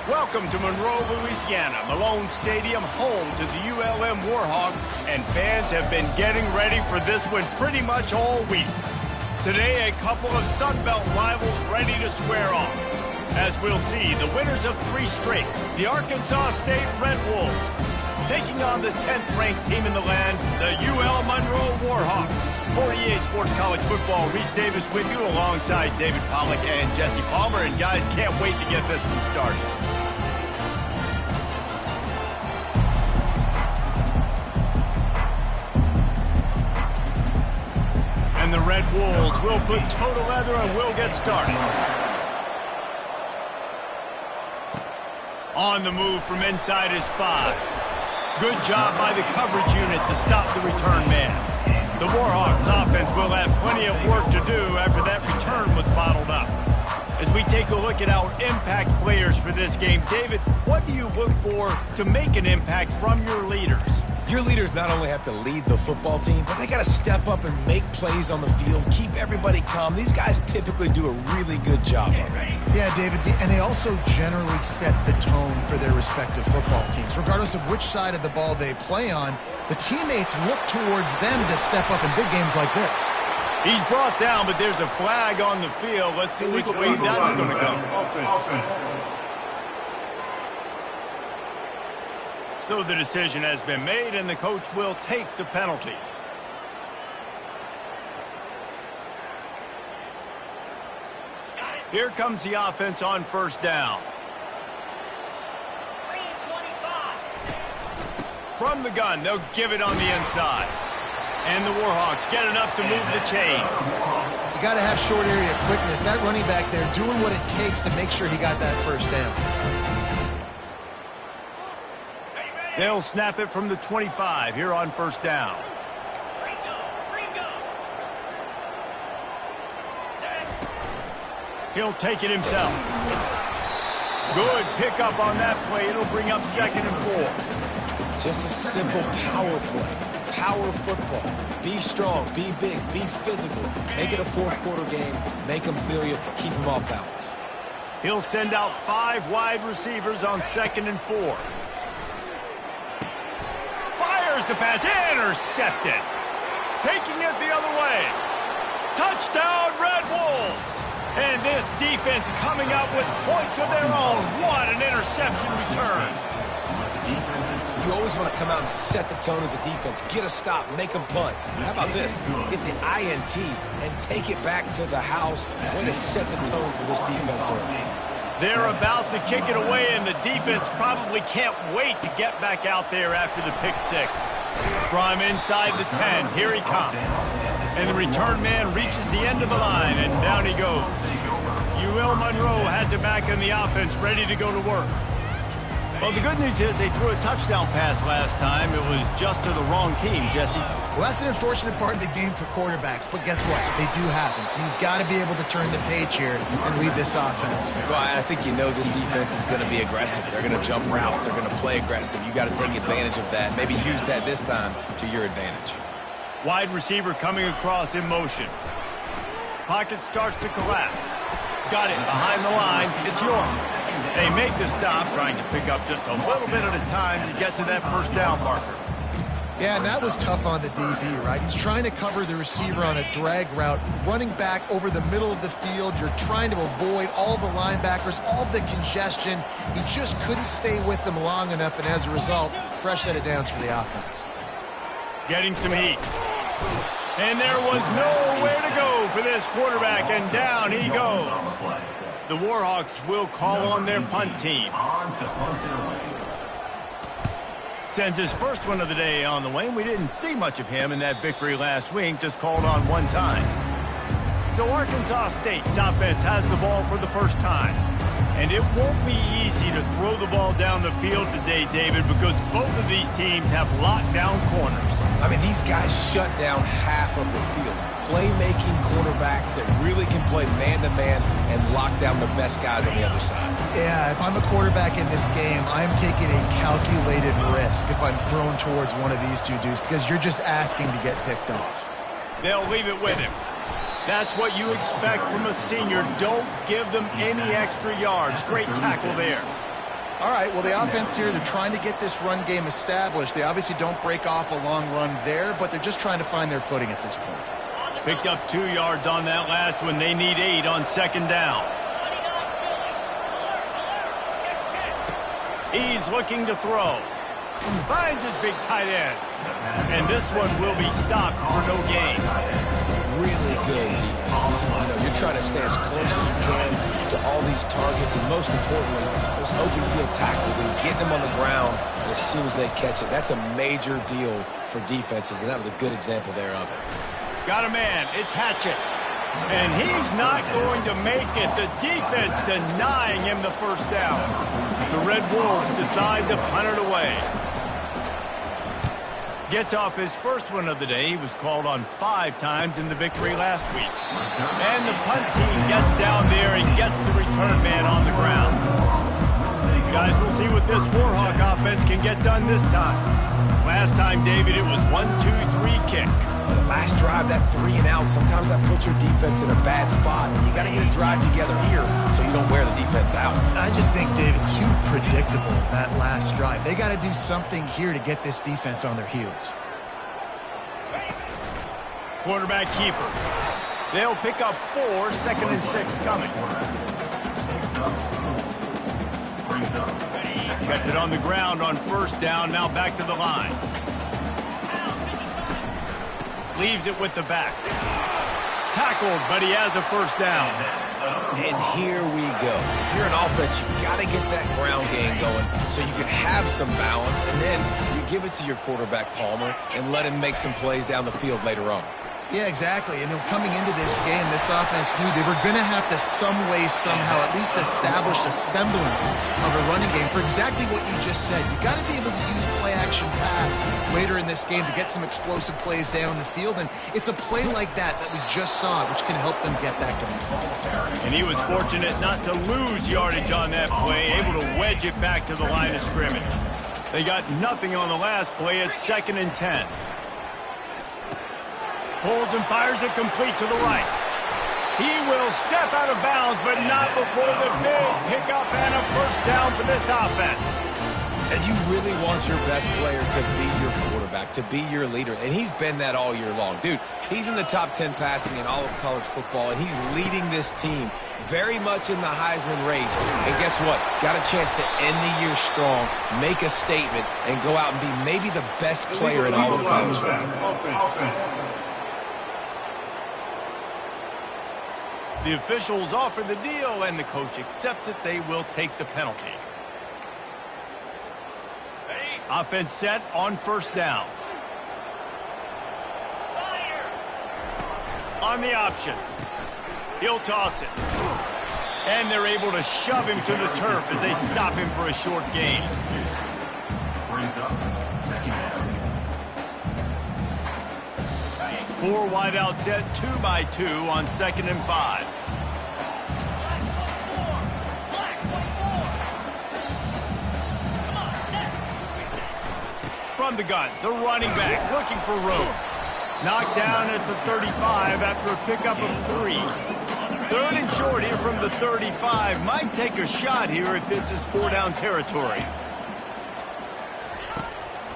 Welcome to Monroe, Louisiana, Malone Stadium, home to the ULM Warhawks, and fans have been getting ready for this one pretty much all week. Today, a couple of Sun Belt rivals ready to square off. As we'll see, the winners of 3 straight, the Arkansas State Red Wolves, taking on the 10th-ranked team in the land, the UL Monroe Warhawks. For EA Sports College Football, Reese Davis with you alongside David Pollack and Jesse Palmer. And guys, can't wait to get this one started. And the Red Wolves will put toe to leather and we'll get started. On the move from inside is 5. Good job by the coverage unit to stop the return man. The Warhawks offense will have plenty of work to do after that return was bottled up. As we take a look at our impact players for this game, David, what do you look for to make an impact from your leaders? Your leaders not only have to lead the football team, but they got to step up and make plays on the field, keep everybody calm. These guys typically do a really good job of it. Yeah, David, and they also generally set the tone for their respective football teams. Regardless of which side of the ball they play on, the teammates look towards them to step up in big games like this. He's brought down, but there's a flag on the field. Let's see which way that's going to go. So the decision has been made, and the coach will take the penalty. Here comes the offense on first down. From the gun, they'll give it on the inside. And the Warhawks get enough to move the chains. You got to have short area quickness. That running back there doing what it takes to make sure he got that first down. They'll snap it from the 25 here on first down. He'll take it himself. Good pickup on that play. It'll bring up 2nd and 4. Just a simple power play. Power football. Be strong, be big, be physical. Make it a fourth-quarter game. Make them feel you. Keep them off balance. He'll send out 5 wide receivers on 2nd and 4. Fires the pass. Intercepted. Taking it the other way. Touchdown, Red Wolves. And this defense coming up with points of their own. What an interception return. You always want to come out and set the tone as a defense. Get a stop, make them punt. How about this? Get the INT and take it back to the house. Way to set the tone for this defense early. They're about to kick it away, and the defense probably can't wait to get back out there after the pick 6. From inside the 10, here he comes. And the return man reaches the end of the line, and down he goes. UL Monroe has it back in the offense, ready to go to work. Well, the good news is they threw a touchdown pass last time. It was just to the wrong team, Jesse. Well, that's an unfortunate part of the game for quarterbacks, but guess what? They do happen, so you've got to be able to turn the page here and read this offense. Well, I think you know this defense is going to be aggressive. They're going to jump routes. They're going to play aggressive. You got to take advantage of that. Maybe use that this time to your advantage. Wide receiver coming across in motion. Pocket starts to collapse. Got it behind the line. It's yours. They make the stop, trying to pick up just a little bit at a time to get to that first down marker. Yeah, and that was tough on the DB, right? He's trying to cover the receiver on a drag route, running back over the middle of the field. You're trying to avoid all the linebackers, all the congestion. He just couldn't stay with them long enough, and as a result, fresh set of downs for the offense. Getting some heat. And there was nowhere to go for this quarterback, and down he goes. The Warhawks will call on their punt team. Sends his first one of the day on the way. We didn't see much of him in that victory last week, just called on one time. So Arkansas State's offense has the ball for the first time. And it won't be easy to throw the ball down the field today, David, because both of these teams have locked down corners. I mean, these guys shut down half of the field. Playmaking quarterbacks that really can play man-to-man and lock down the best guys on the other side. Yeah, if I'm a quarterback in this game, I'm taking a calculated risk if I'm thrown towards one of these two dudes because you're just asking to get picked off. They'll leave it with him. That's what you expect from a senior. Don't give them any extra yards. Great tackle there. All right, well, the offense here, they're trying to get this run game established. They obviously don't break off a long run there, but they're just trying to find their footing at this point. Picked up 2 yards on that last one. They need 8 on second down. He's looking to throw. Finds his big tight end. And this one will be stopped for no gain. Really good defense. You know, you're trying to stay as close as you can to all these targets, and most importantly, those open field tackles and getting them on the ground as soon as they catch it. That's a major deal for defenses, and that was a good example there of it. Got a man. It's Hatchett. And he's not going to make it. The defense denying him the first down. The Red Wolves decide to punt it away. Gets off his first one of the day. He was called on 5 times in the victory last week. And the punt team gets down there and gets the return man on the ground. Guys, we'll see what this Warhawk offense can get done this time. Last time, David, it was 1-2-3 kick. The last drive, that 3 and out, sometimes that puts your defense in a bad spot. And you got to get a drive together here so you don't wear the defense out. I just think, David, too predictable, that last drive. They got to do something here to get this defense on their heels. Quarterback keeper. They'll pick up 4, 2nd and 6 coming. Kept it on the ground on first down, now back to the line. Leaves it with the back. Tackled, but he has a first down. And here we go. If you're an offense, you got to get that ground game going so you can have some balance, and then you give it to your quarterback, Palmer, and let him make some plays down the field later on. Yeah, exactly. And coming into this game, this offense knew they were going to have to some way, somehow, at least establish a semblance of a running game for exactly what you just said. You got to be able to use play-action pass later in this game to get some explosive plays down the field. And it's a play like that we just saw, which can help them get that going. And he was fortunate not to lose yardage on that play, able to wedge it back to the line of scrimmage. They got nothing on the last play. It's 2nd and 10. Pulls and fires it complete to the right. He will step out of bounds, but not before the big pickup and a first down for this offense. And you really want your best player to be your quarterback, to be your leader. And he's been that all year long. Dude, he's in the top 10 passing in all of college football, and he's leading this team very much in the Heisman race. And guess what? Got a chance to end the year strong, make a statement, and go out and be maybe the best player in all of college football. The officials offer the deal, and the coach accepts it. They will take the penalty. Offense set on first down. On the option. He'll toss it. And they're able to shove him to the turf as they stop him for a short gain. Four wide out set, 2-by-2 on 2nd and 5. From the gun, the running back looking for room. Knocked down at the 35 after a pickup of 3. 3rd and short here from the 35. Might take a shot here if this is 4-down territory.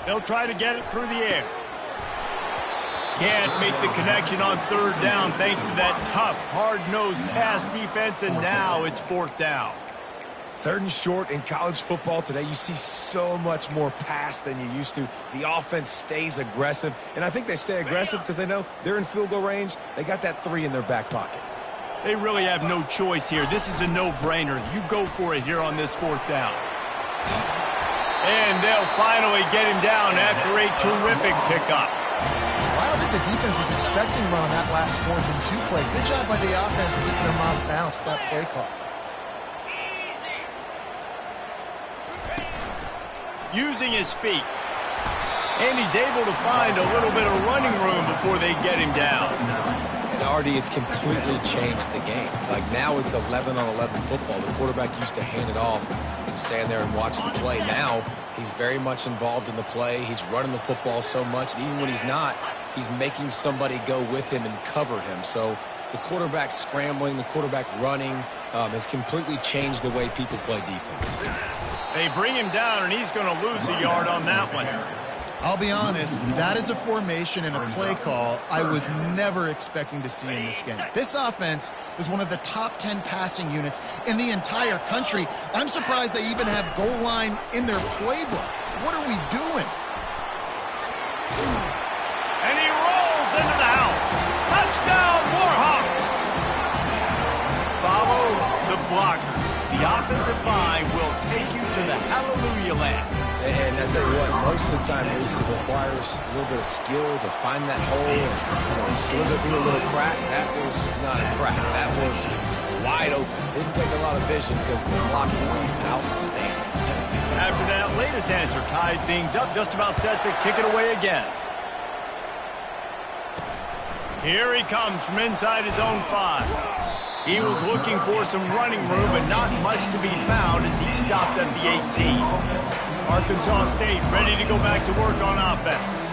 They'll try to get it through the air. Can't make the connection on 3rd down thanks to that tough, hard-nosed pass defense, and now it's 4th down. 3rd and short in college football today, you see so much more pass than you used to. The offense stays aggressive, and I think they stay aggressive because they know they're in field goal range. They got that 3 in their back pocket. They really have no choice here. This is a no-brainer. You go for it here on this 4th down. And they'll finally get him down after a terrific pickup. I don't think the defense was expecting run on that last 4th and 2 play. Good job by the offense keeping them off balance with that play call. Using his feet. And he's able to find a little bit of running room before they get him down. And Artie, it's completely changed the game. Like now it's 11-on-11 football. The quarterback used to hand it off and stand there and watch the play. Now he's very much involved in the play. He's running the football so much, and even when he's not, he's making somebody go with him and cover him. So the quarterback scrambling, the quarterback running has completely changed the way people play defense. They bring him down, and he's going to lose a yard on that one. I'll be honest, that is a formation and a play call I was never expecting to see in this game. This offense is one of the top 10 passing units in the entire country. I'm surprised they even have goal line in their playbook. What are we doing? And he rolls into the house. Touchdown, Warhawks! Follow the blocker. The offensive line will take you to the hallelujah land. And I tell you what, most of the time, Reese, it requires a little bit of skill to find that hole and slither through a little crack. That was not a crack. That was wide open. Didn't take a lot of vision because the blocking was outstanding. After that latest answer tied things up, just about set to kick it away again. Here he comes from inside his own 5. He was looking for some running room, but not much to be found as he stopped at the 18. Arkansas State ready to go back to work on offense.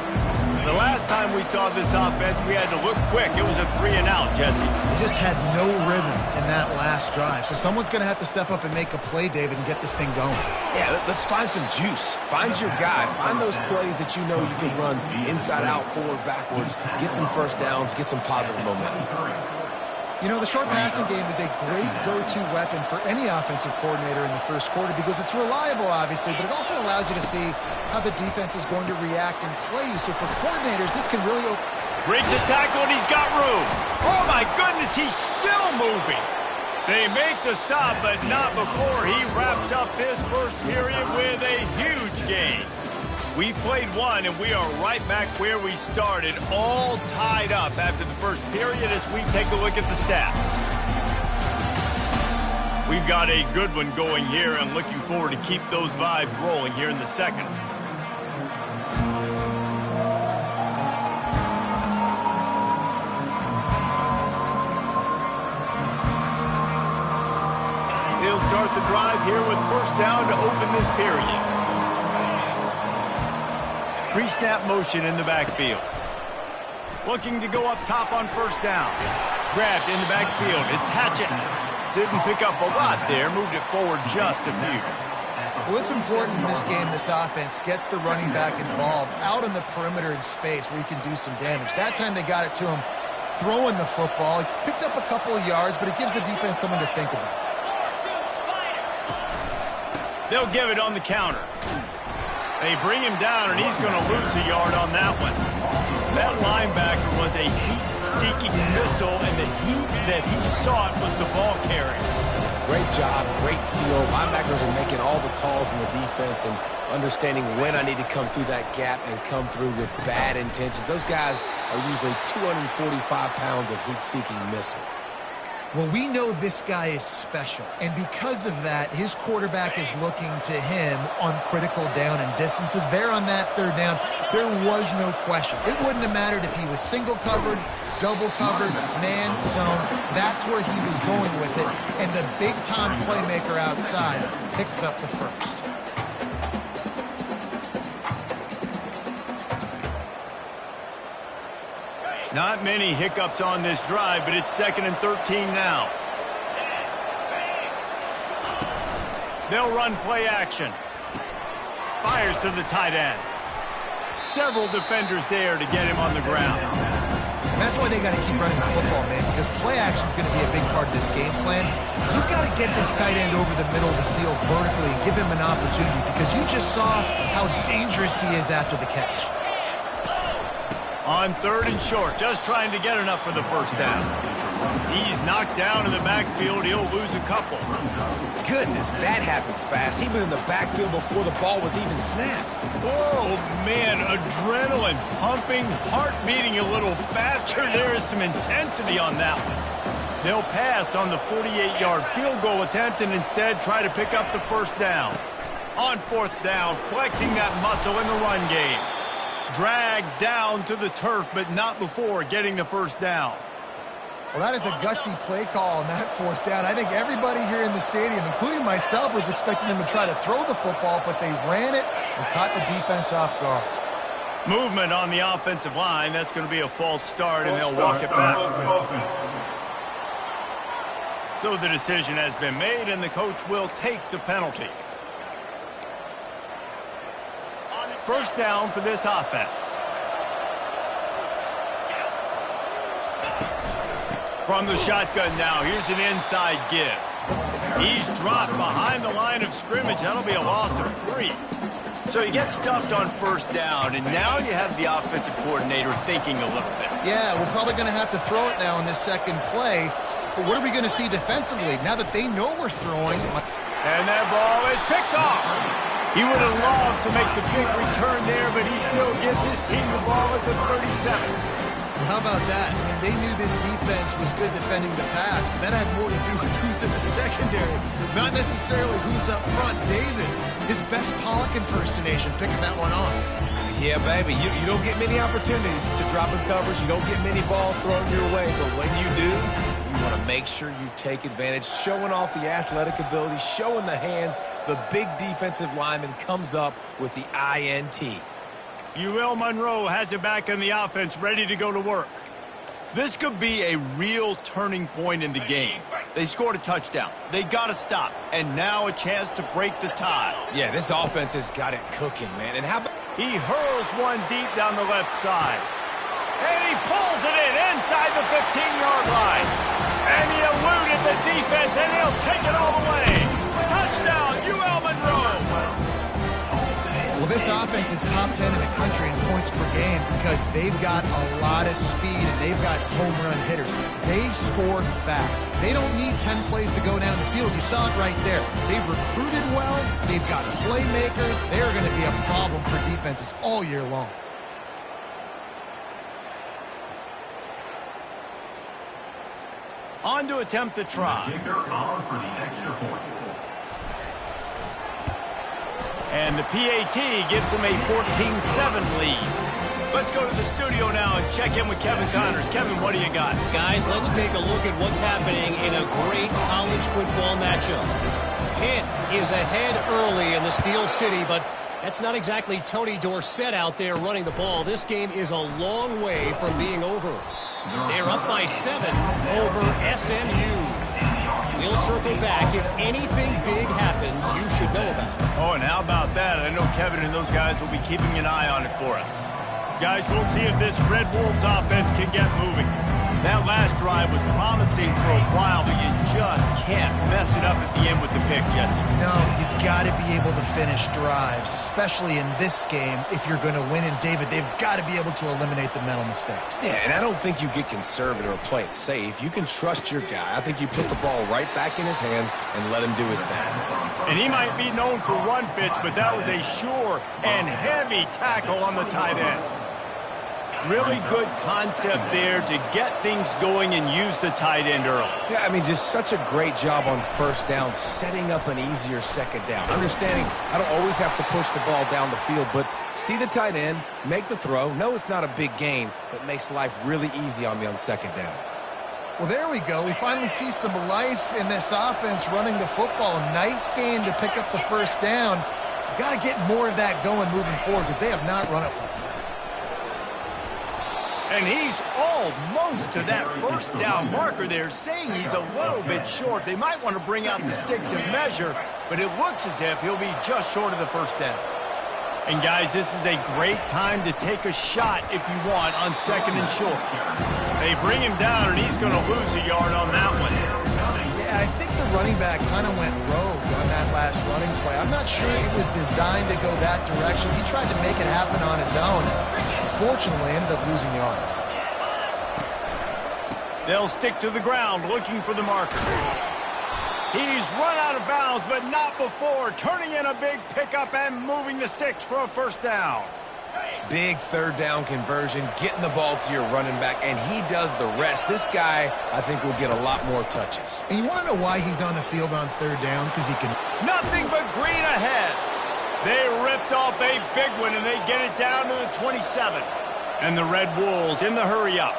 The last time we saw this offense, we had to look quick. It was a 3-and-out, Jesse. They just had no rhythm in that last drive. So someone's going to have to step up and make a play, David, and get this thing going. Yeah, let's find some juice. Find your guy. Find those plays that you know you can run inside out, forward, backwards. Get some first downs. Get some positive momentum. You know, the short passing game is a great go-to weapon for any offensive coordinator in the first quarter because it's reliable, obviously, but it also allows you to see how the defense is going to react and play you. So for coordinators, this can really open. Breaks a tackle, and he's got room. Oh, my goodness, he's still moving. They make the stop, but not before he wraps up this first period with a huge gain. We played one, and we are right back where we started, all tied up after the first period as we take a look at the stats. We've got a good one going here, and looking forward to keep those vibes rolling here in the second. He'll start the drive here with first down to open this period. Pre-snap motion in the backfield. Looking to go up top on first down. Grabbed in the backfield. It's Hatchett. Didn't pick up a lot there. Moved it forward just a few. Well, it's important in this game this offense gets the running back involved out on the perimeter in space where he can do some damage. That time they got it to him throwing the football. He picked up a couple of yards, but it gives the defense something to think about. They'll give it on the counter. They bring him down, and he's going to lose a yard on that one. That linebacker was a heat-seeking missile, and the heat that he sought was the ball carrier. Great job, great feel. Linebackers are making all the calls in the defense and understanding when I need to come through that gap and come through with bad intentions. Those guys are usually 245 pounds of heat-seeking missile. Well, we know this guy is special, and because of that, his quarterback is looking to him on critical down and distances. There on that third down, there was no question. It wouldn't have mattered if he was single covered, double covered, man, zone. That's where he was going with it, and the big-time playmaker outside picks up the first. Not many hiccups on this drive, but it's 2nd and 13 now. They'll run play action. Fires to the tight end. Several defenders there to get him on the ground. And that's why they got to keep running the football, man, because play action is going to be a big part of this game plan. You've got to get this tight end over the middle of the field vertically and give him an opportunity because you just saw how dangerous he is after the catch. On 3rd and short, just trying to get enough for the first down. He's knocked down in the backfield. He'll lose a couple. Goodness, that happened fast. He was in the backfield before the ball was even snapped. Oh, man, adrenaline pumping, heart beating a little faster. There is some intensity on that one. They'll pass on the 48-yard field goal attempt and instead try to pick up the first down. On 4th down, flexing that muscle in the run game. Dragged down to the turf, but not before getting the first down. Well, that is a gutsy play call on that 4th down. I think everybody here in the stadium, including myself, was expecting them to try to throw the football, but they ran it and caught the defense off guard. Movement on the offensive line. That's going to be a false start, and they'll walk it back. So the decision has been made, and the coach will take the penalty. first down for this offense. From the shotgun now, here's an inside give. He's dropped behind the line of scrimmage. That'll be a loss of 3. So you get stuffed on first down, and now you have the offensive coordinator thinking a little bit. Yeah, we're probably going to have to throw it now in this second play. But what are we going to see defensively now that they know we're throwing? And that ball is picked off. He would have loved to make the big return there, but he still gives his team the ball at the 37. Well, how about that? I mean, they knew this defense was good defending the pass, but that had more to do with who's in the secondary, not necessarily who's up front. David, his best Pollock impersonation, picking that one off. Yeah, baby, you don't get many opportunities to drop in coverage. You don't get many balls thrown your way, but when you do, you want to make sure you take advantage, showing off the athletic ability, showing the hands. The big defensive lineman comes up with the INT. UL Monroe has it back in the offense, ready to go to work. This could be a real turning point in the game. They scored a touchdown. They got to stop. And now a chance to break the tie. Yeah, this offense has got it cooking, man. And how about... He hurls one deep down the left side. And he pulls it in inside the 15-yard line. And he eluded the defense, and he'll take it all the way. Touchdown, UL Monroe. Well, this offense is top 10 in the country in points per game because they've got a lot of speed and they've got home run hitters. They score fast. They don't need 10 plays to go down the field. You saw it right there. They've recruited well. They've got playmakers. They're going to be a problem for defenses all year long. On to attempt the try. And the PAT gives them a 14-7 lead. Let's go to the studio now and check in with Kevin Connors. Kevin, what do you got? Guys, let's take a look at what's happening in a great college football matchup. Pitt is ahead early in the Steel City, but that's not exactly Tony Dorsett out there running the ball. This game is a long way from being over. They're up by 7 over SMU. We'll circle back. If anything big happens, you should know about it. Oh, and how about that? I know Kevin and those guys will be keeping an eye on it for us. Guys, we'll see if this Red Wolves offense can get moving. That last drive was promising for a while, but you just can't mess it up at the end with the pick, Jesse. No, you've got to be able to finish drives, especially in this game. If you're going to win, and David, they've got to be able to eliminate the mental mistakes. Yeah, and I don't think you get conservative or play it safe. You can trust your guy. I think you put the ball right back in his hands and let him do his thing. And he might be known for run fits, but that was a sure and heavy tackle on the tight end. Really good concept there to get things going and use the tight end early. Yeah, I mean, just such a great job on first down, setting up an easier second down. Understanding I don't always have to push the ball down the field, but see the tight end, make the throw. No, it's not a big gain, but makes life really easy on me on second down. Well, there we go. We finally see some life in this offense running the football. Nice game to pick up the first down. Got to get more of that going moving forward because they have not run it well. And he's almost to that first down marker there, saying he's a little bit short. They might want to bring out the sticks and measure, but it looks as if he'll be just short of the first down. And, guys, this is a great time to take a shot, if you want, on second and short. They bring him down, and he's going to lose a yard on that one. Yeah, I think the running back kind of went rogue on that last running play. I'm not sure it was designed to go that direction. He tried to make it happen on his own. Unfortunately, ended up losing yards. They'll stick to the ground looking for the marker. He's run out of bounds, but not before turning in a big pickup and moving the sticks for a first down. Big third down conversion, getting the ball to your running back, and he does the rest. This guy, I think, will get a lot more touches. And you want to know why he's on the field on third down? Because he can... Nothing but green ahead. They ripped off a big one, and they get it down to the 27. And the Red Wolves in the hurry-up.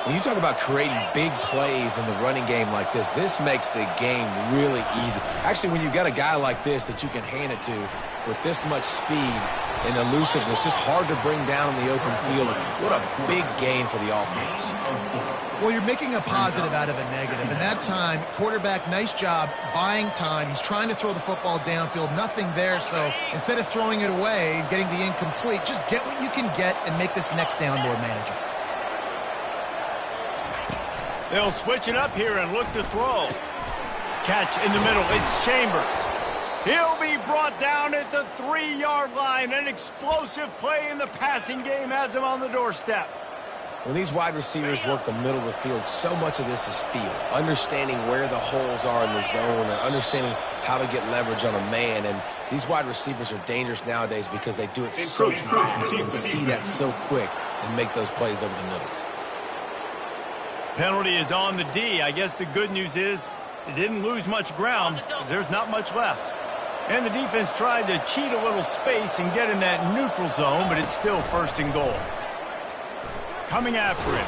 When you talk about creating big plays in the running game like this makes the game really easy. Actually, when you've got a guy like this that you can hand it to with this much speed, and elusiveness, just hard to bring down in the open field. What a big gain for the offense. Well, you're making a positive out of a negative. And that time, quarterback, nice job buying time. He's trying to throw the football downfield. Nothing there. So instead of throwing it away and getting the incomplete, just get what you can get and make this next down more manageable. They'll switch it up here and look to throw. Catch in the middle. It's Chambers. He'll be brought down at the 3-yard line. An explosive play in the passing game has him on the doorstep. When these wide receivers work the middle of the field, so much of this is feel. Understanding where the holes are in the zone, or understanding how to get leverage on a man. And these wide receivers are dangerous nowadays because they do it so fast and see that so quick and make those plays over the middle. Penalty is on the D. I guess the good news is it didn't lose much ground. There's not much left. And the defense tried to cheat a little space and get in that neutral zone, but it's still 1st and goal. Coming after him.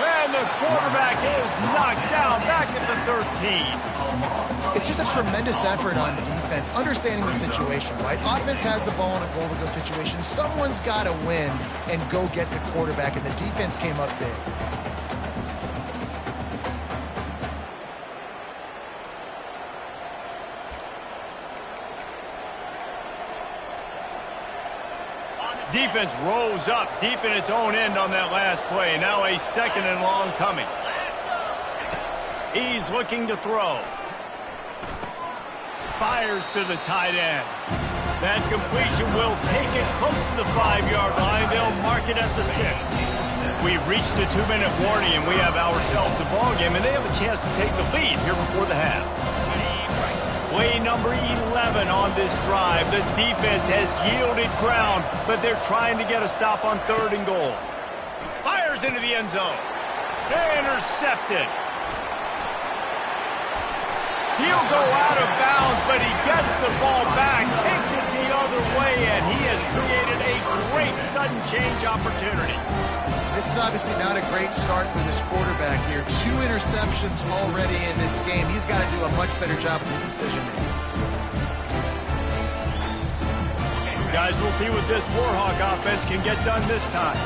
And the quarterback is knocked down back at the 13. It's just a tremendous effort on defense, understanding the situation, right? Offense has the ball in a goal-to-go situation. Someone's got to win and go get the quarterback, and the defense came up big. Defense rose up deep in its own end on that last play. Now a 2nd and long coming. He's looking to throw. Fires to the tight end. That completion will take it close to the 5-yard line. They'll mark it at the 6. We've reached the 2-minute warning, and we have ourselves a ball game, and they have a chance to take the lead here before the half. Play number 11 on this drive. The defense has yielded ground, but they're trying to get a stop on 3rd and goal. Fires into the end zone. Intercepted. He'll go out of bounds, but he gets the ball back, takes it the other way, and he has created a great sudden change opportunity. This is obviously not a great start for this quarterback here. 2 interceptions already in this game. He's got to do a much better job with his decision-making. Guys, we'll see what this Warhawk offense can get done this time.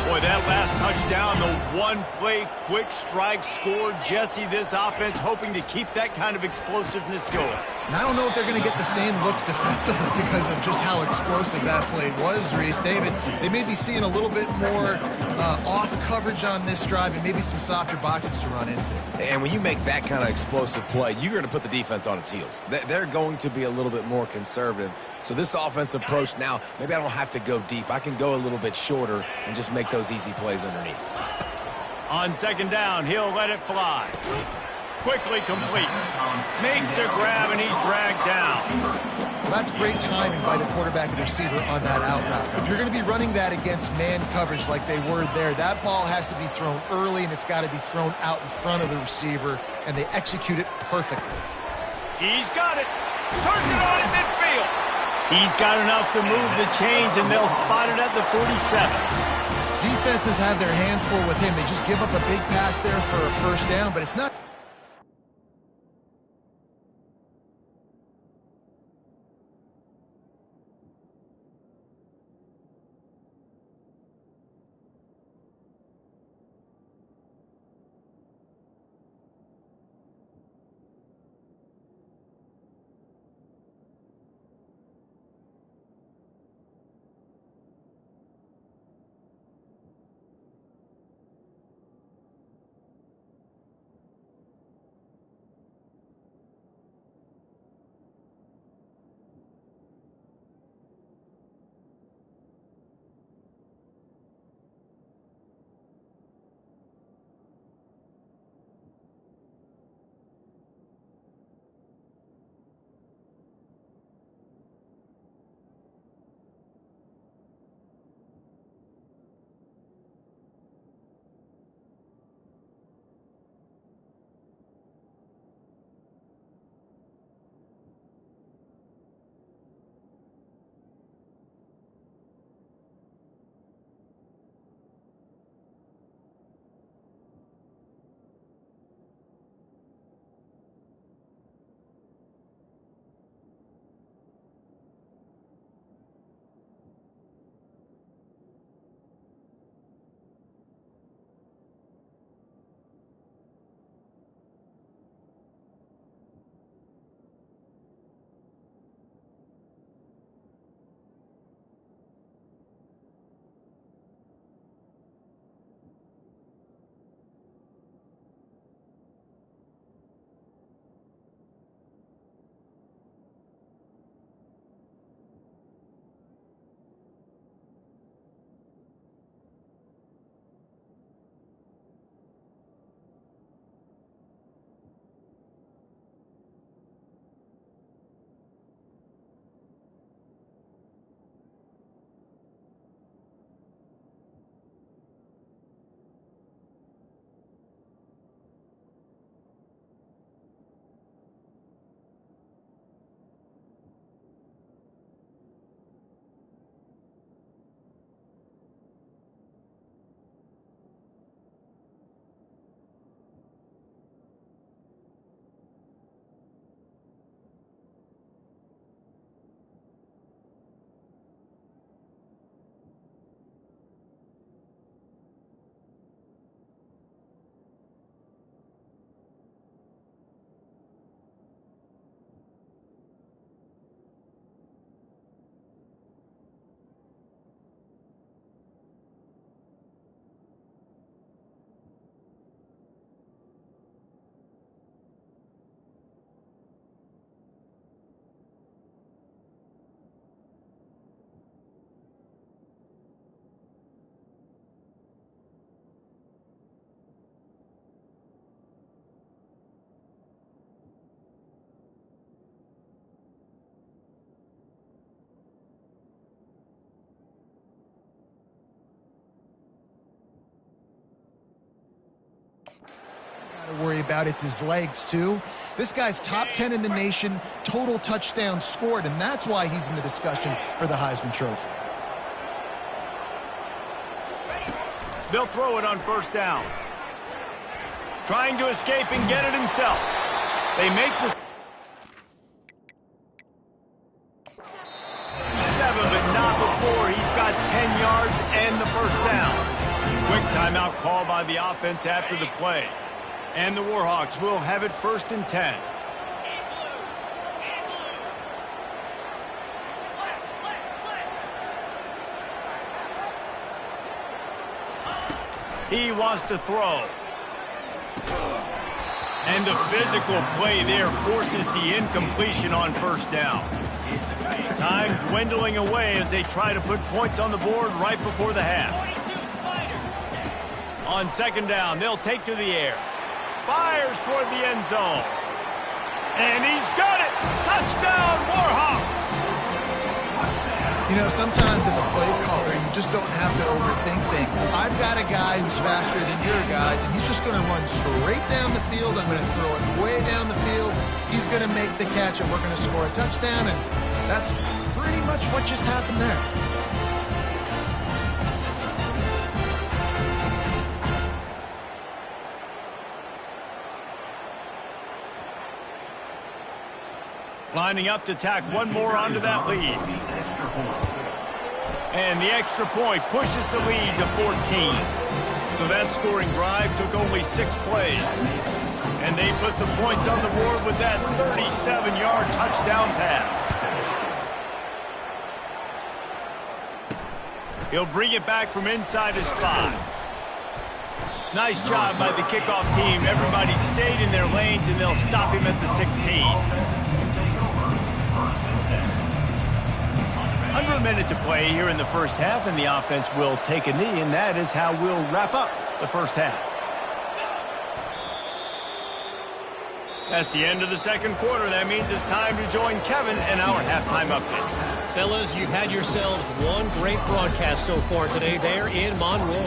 Boy, that last touchdown, the one-play quick strike scored. Jesse, this offense hoping to keep that kind of explosiveness going. And I don't know if they're going to get the same looks defensively because of just how explosive that play was, Reese. David, they may be seeing a little bit more off coverage on this drive and maybe some softer boxes to run into. And when you make that kind of explosive play, you're going to put the defense on its heels. They're going to be a little bit more conservative. So this offensive approach now, maybe I don't have to go deep. I can go a little bit shorter and just make those easy plays underneath. On 2nd down, he'll let it fly. Quickly complete. Makes the grab, and he's dragged down. Well, that's great timing by the quarterback and receiver on that out route. If you're going to be running that against man coverage like they were there, that ball has to be thrown early, and it's got to be thrown out in front of the receiver, and they execute it perfectly. He's got it. Turns it on in midfield. He's got enough to move the chains, and they'll spot it at the 47. Defenses have their hands full with him. They just give up a big pass there for a 1st down, but it's not... To worry about it's his legs too. This guy's top 10 in the nation, total touchdowns scored, and that's why he's in the discussion for the Heisman Trophy. They'll throw it on first down. Trying to escape and get it himself. They make the 7, but not before he's got 10 yards and the first down. Quick timeout call by the offense after the play. And the Warhawks will have it 1st and 10. He wants to throw. And the physical play there forces the incompletion on first down. Time dwindling away as they try to put points on the board right before the half. On second down, they'll take to the air. Fires toward the end zone. And he's got it! Touchdown, Warhawks! You know, sometimes as a play caller, you just don't have to overthink things. I've got a guy who's faster than your guys, and he's just going to run straight down the field. I'm going to throw it way down the field. He's going to make the catch, and we're going to score a touchdown, and that's pretty much what just happened there. Lining up to tack one more onto that lead. And the extra point pushes the lead to 14. So that scoring drive took only 6 plays. And they put the points on the board with that 37-yard touchdown pass. He'll bring it back from inside his 5. Nice job by the kickoff team. Everybody stayed in their lanes, and they'll stop him at the 16. Under a minute to play here in the first half, and the offense will take a knee, and that is how we'll wrap up the first half. That's the end of the second quarter. That means it's time to join Kevin in our halftime update. Fellas, you've had yourselves one great broadcast so far today there in Monroe.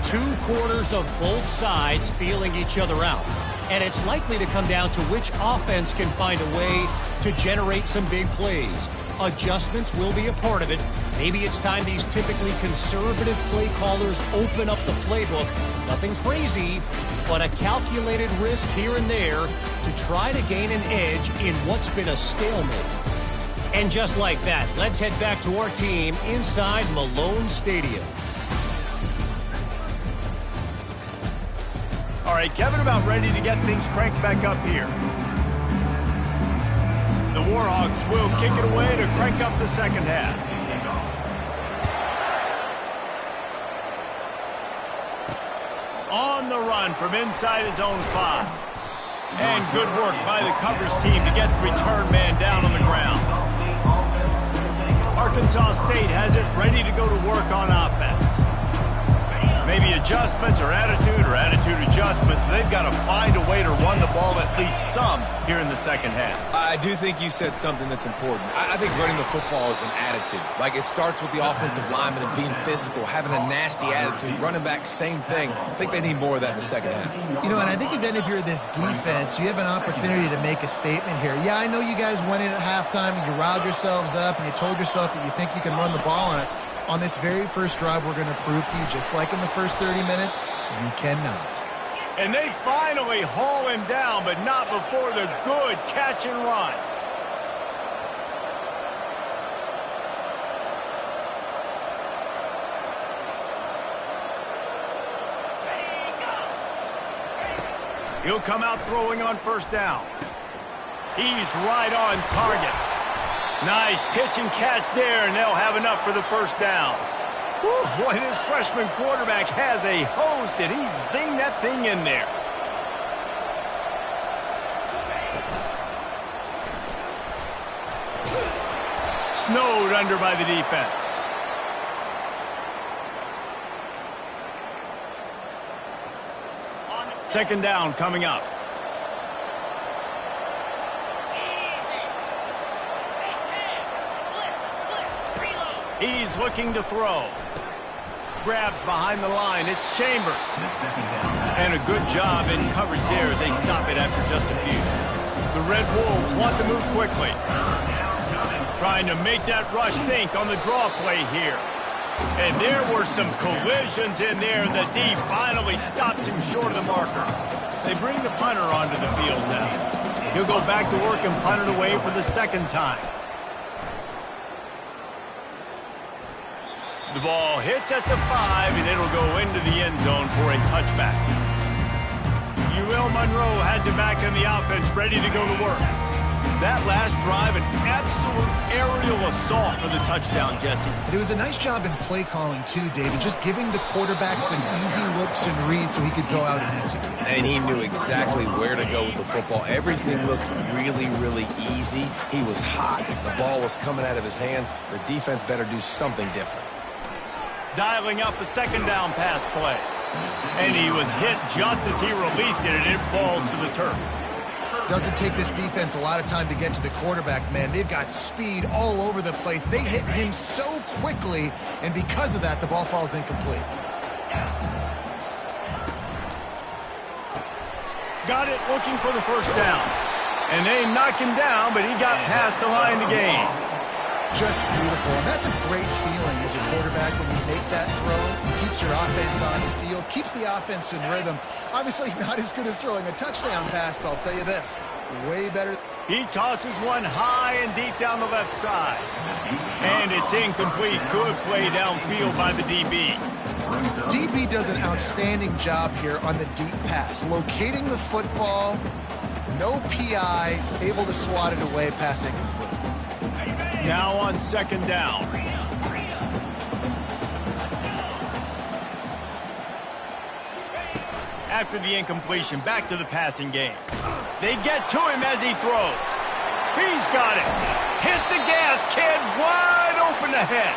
2 quarters of both sides feeling each other out. And it's likely to come down to which offense can find a way to generate some big plays. Adjustments will be a part of it. Maybe it's time these typically conservative play callers open up the playbook. Nothing crazy, but a calculated risk here and there to try to gain an edge in what's been a stalemate. And just like that, let's head back to our team inside Malone Stadium. All right, Kevin, about ready to get things cranked back up here. The Warhawks will kick it away to crank up the second half. On the run from inside his own 5. And good work by the coverage team to get the return man down on the ground. Arkansas State has it ready to go to work on offense. Maybe adjustments or attitude adjustments. They've got to find a way to run the ball at least some here in the second half. I do think you said something that's important. I think running the football is an attitude. Like, it starts with the offensive lineman and being physical, having a nasty attitude. Running back, same thing. I think they need more of that in the second half. You know, and I think even if you're this defense, you have an opportunity to make a statement here. Yeah, I know you guys went in at halftime and you riled yourselves up and you told yourself that you think you can run the ball on us. On this very first drive, we're going to prove to you, just like in the first 30 minutes, you cannot. And they finally haul him down, but not before the good catch and run. He'll come out throwing on first down. He's right on target. Nice pitch and catch there, and they'll have enough for the first down. Whew, boy, this freshman quarterback has a hose. Did he zing that thing in there? Snowed under by the defense. Second down coming up. He's looking to throw. grabbed behind the line. It's Chambers. And a good job in coverage there as they stop it after just a few. The Red Wolves want to move quickly. Trying to make that rush think on the draw play here. And there were some collisions in there. The D finally stops him short of the marker. They bring the punter onto the field now. He'll go back to work and punt it away for the second time. The ball hits at the 5, and it'll go into the end zone for a touchback. UL Monroe has it back in the offense, ready to go to work. That last drive, an absolute aerial assault for the touchdown, Jesse. And it was a nice job in play calling, too, David, just giving the quarterback some easy looks and reads so he could go out and execute. And he knew exactly where to go with the football. Everything looked really, really easy. He was hot. The ball was coming out of his hands. The defense better do something different. Dialing up a second down pass play. And he was hit just as he released it, and it falls to the turf. Doesn't take this defense a lot of time to get to the quarterback, man. They've got speed all over the place. They hit him so quickly, and because of that, the ball falls incomplete. Got it looking for the first down. And they knock him down, but he got past the line to gain. Just beautiful, and that's a great feeling as a quarterback when you make that throw. Keeps your offense on the field, keeps the offense in rhythm. Obviously not as good as throwing a touchdown pass, but I'll tell you this, way better. He tosses one high and deep down the left side. And it's incomplete. Good play downfield by the DB. DB does an outstanding job here on the deep pass, locating the football, no PI, able to swat it away, passing complete. Now on second down. After the incompletion, back to the passing game. They get to him as he throws. He's got it. Hit the gas, kid. Wide open ahead.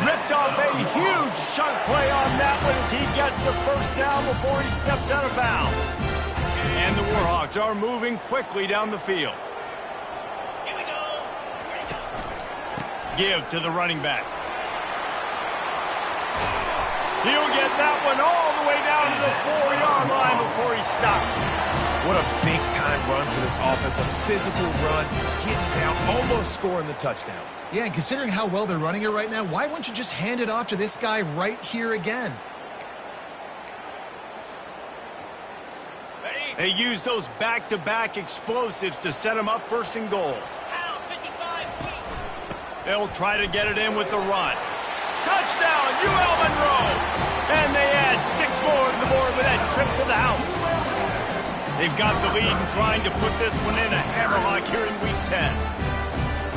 Ripped off a huge chunk play on that one as he gets the first down before he steps out of bounds. And the Warhawks are moving quickly down the field. Give to the running back. He'll get that one all the way down to the 4-yard line before he stopped. What a big-time run for this offense. A physical run, getting down, almost scoring the touchdown. Yeah, and considering how well they're running it right now, why wouldn't you just hand it off to this guy right here again? They use those back-to-back explosives to set them up first and goal. They'll try to get it in with the run. Touchdown, UL Monroe! And they add 6 more to the board with that trip to the house. They've got the lead and trying to put this one in a hammerlock here in Week 10.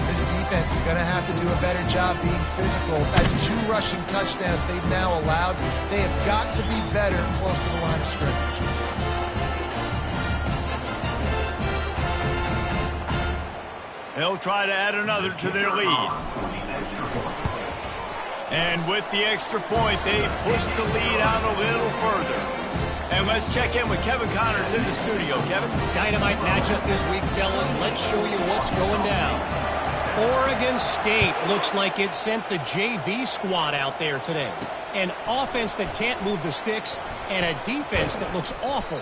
This defense is going to have to do a better job being physical. That's 2 rushing touchdowns they've now allowed. They have got to be better close to the line of scrimmage. They'll try to add another to their lead. And with the extra point, they've pushed the lead out a little further. And let's check in with Kevin Connors in the studio. Kevin? Dynamite matchup this week, fellas. Let's show you what's going down. Oregon State looks like it sent the JV squad out there today. An offense that can't move the sticks and a defense that looks awful.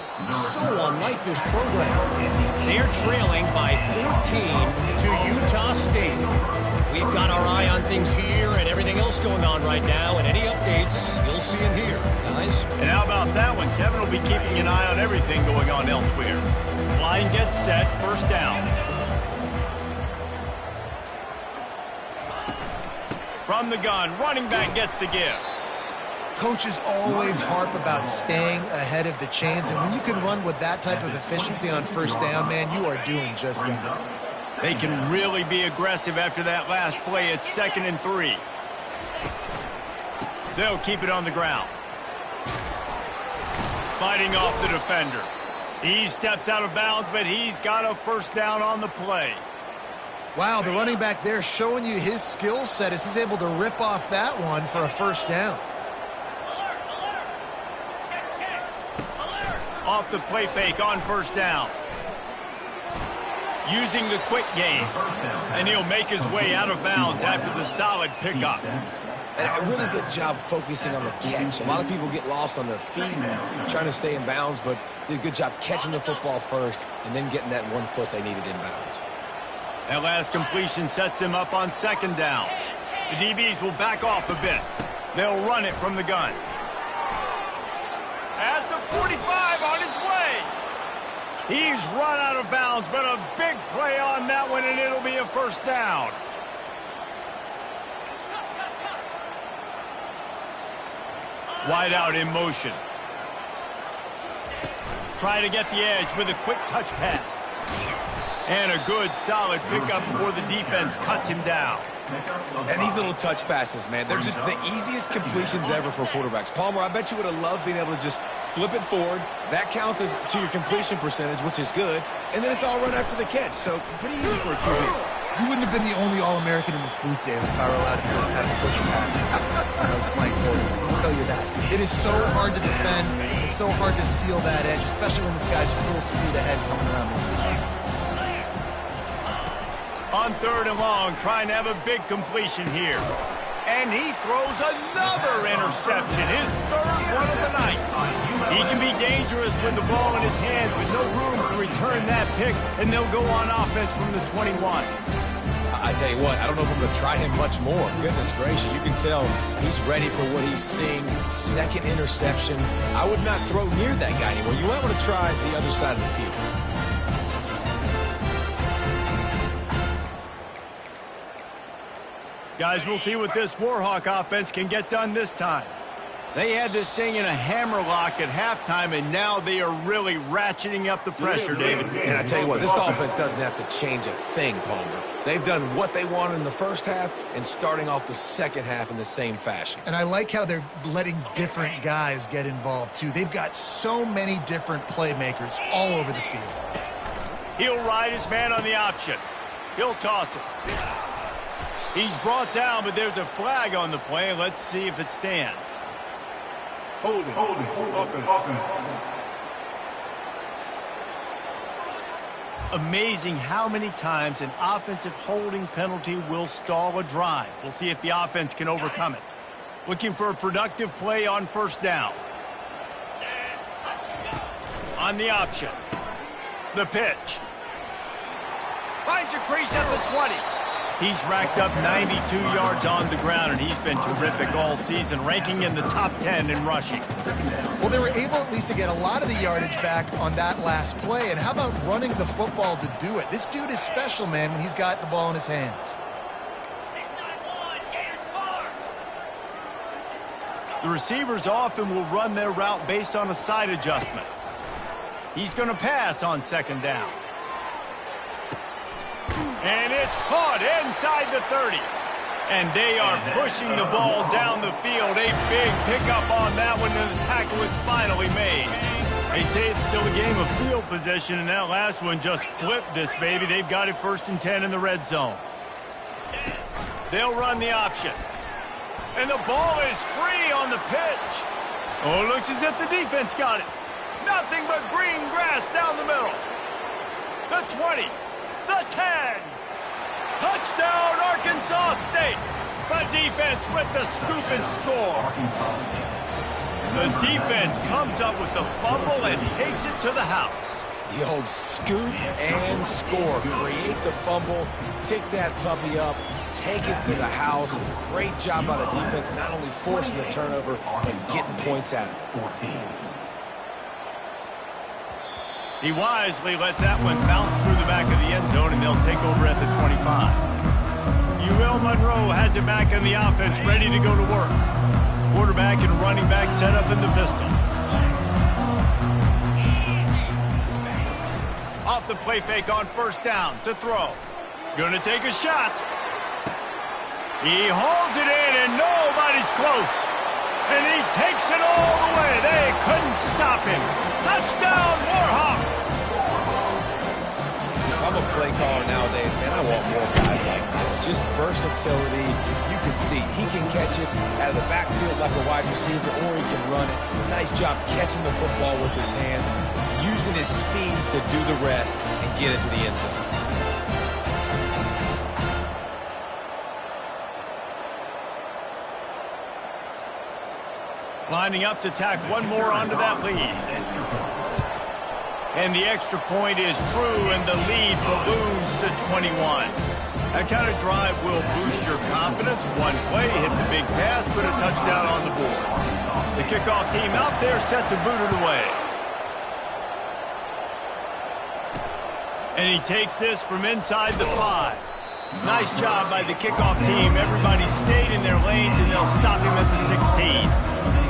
So unlike this program. They're trailing by 14 to Utah State. We've got our eye on things here and everything else going on right now, and any updates, you'll see them here, guys. And how about that one? Kevin will be keeping an eye on everything going on elsewhere. Line gets set, first down. From the gun, running back gets to give. Coaches always harp about staying ahead of the chains, and when you can run with that type of efficiency on first down, man, you are doing just that. They can really be aggressive after that last play. It's 2nd and 3. They'll keep it on the ground. Fighting off the defender. He steps out of bounds, but he's got a first down on the play. Wow, the running back there showing you his skill set as he's able to rip off that one for a first down. Off the play fake on first down. Using the quick game. And he'll make his way out of bounds after the solid pickup. And a really good job focusing on the catch. A lot of people get lost on their feet and trying to stay in bounds, but did a good job catching the football first and then getting that 1 foot they needed in bounds. That last completion sets him up on second down. The DBs will back off a bit. They'll run it from the gun. At the 45 on his way. He's run out of bounds, but a big play on that one, and it'll be a first down. Wide out in motion. Try to get the edge with a quick touch pass. And a good, solid pickup before the defense cuts him down. And these little touch passes, man, they're just the easiest completions ever for quarterbacks. Palmer, I bet you would have loved being able to just flip it forward. That counts as to your completion percentage, which is good. And then it's all run after the catch, so pretty easy for a QB. You wouldn't have been the only All-American in this booth, David, if I were allowed to have push passes when I was playing for you. I'll tell you that. It is so hard to defend. It's so hard to seal that edge, especially when this guy's full speed ahead coming around the inside. On third and long, trying to have a big completion here. And he throws another interception, his third one of the night. He can be dangerous with the ball in his hands with no room to return that pick, and they'll go on offense from the 21. I tell you what, I don't know if I'm going to try him much more. Goodness gracious, you can tell he's ready for what he's seeing. Second interception. I would not throw near that guy anymore. You might want to try the other side of the field. Guys, we'll see what this Warhawk offense can get done this time. They had this thing in a hammerlock at halftime, and now they are really ratcheting up the pressure, David. And I tell you what, this offense doesn't have to change a thing, Palmer. They've done what they wanted in the first half and starting off the second half in the same fashion. And I like how they're letting different guys get involved, too. They've got so many different playmakers all over the field. He'll ride his man on the option. He'll toss it. He's brought down, but there's a flag on the play. Let's see if it stands. Hold it. Amazing how many times an offensive holding penalty will stall a drive. We'll see if the offense can overcome it. Looking for a productive play on first down. On the option. The pitch. Finds a crease at the 20. He's racked up 92 yards on the ground, and he's been terrific all season, ranking in the top 10 in rushing. Well, they were able at least to get a lot of the yardage back on that last play, and how about running the football to do it? This dude is special, man, when he's got the ball in his hands. The receivers often will run their route based on a side adjustment. He's going to pass on second down. And it's caught inside the 30. And they are pushing the ball down the field. A big pickup on that one, and the tackle is finally made. They say it's still a game of field possession, and that last one just flipped this baby. They've got it 1st and 10 in the red zone. They'll run the option. And the ball is free on the pitch. Oh, it looks as if the defense got it. Nothing but green grass down the middle. The 20. The 10. Touchdown, Arkansas State. The defense with the scoop and score. The defense comes up with the fumble and takes it to the house. The old scoop and score. Create the fumble, pick that puppy up, take it to the house. Great job by the defense, not only forcing the turnover, but getting points out of it. He wisely lets that one bounce through the back of the end zone, and they'll take over at the 25. UL Monroe has it back in the offense, ready to go to work. Quarterback and running back set up in the pistol. Off the play fake on first down to throw. Gonna take a shot. He holds it in, and nobody's close. And he takes it all the way. They couldn't stop him. Touchdown, Warhawks! If I'm a play caller nowadays, man, I want more guys like this. Just versatility. You can see he can catch it out of the backfield like a wide receiver, or he can run it. Nice job catching the football with his hands, using his speed to do the rest and get it to the end zone. Lining up to tack one more onto that lead. And the extra point is true, and the lead balloons to 21. That kind of drive will boost your confidence. One play, hit the big pass, put a touchdown on the board. The kickoff team out there set to boot it away. And he takes this from inside the 5. Nice job by the kickoff team. Everybody stayed in their lanes, and they'll stop him at the 16.